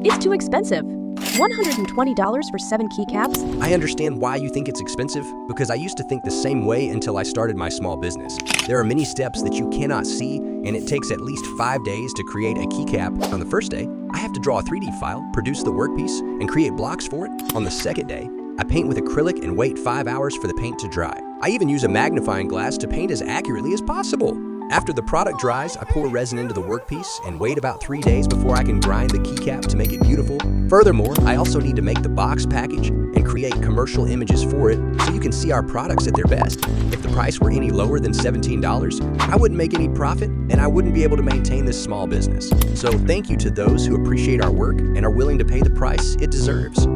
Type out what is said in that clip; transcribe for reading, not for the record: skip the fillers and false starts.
It's too expensive. $120 for 7 keycaps? I understand why you think it's expensive, because I used to think the same way until I started my small business. There are many steps that you cannot see, and it takes at least 5 days to create a keycap. On the first day, I have to draw a 3D file, produce the workpiece, and create blocks for it. On the second day, I paint with acrylic and wait 5 hours for the paint to dry. I even use a magnifying glass to paint as accurately as possible. After the product dries, I pour resin into the workpiece and wait about 3 days before I can grind the keycap to make it beautiful. Furthermore, I also need to make the box package and create commercial images for it so you can see our products at their best. If the price were any lower than $17, I wouldn't make any profit and I wouldn't be able to maintain this small business. So thank you to those who appreciate our work and are willing to pay the price it deserves.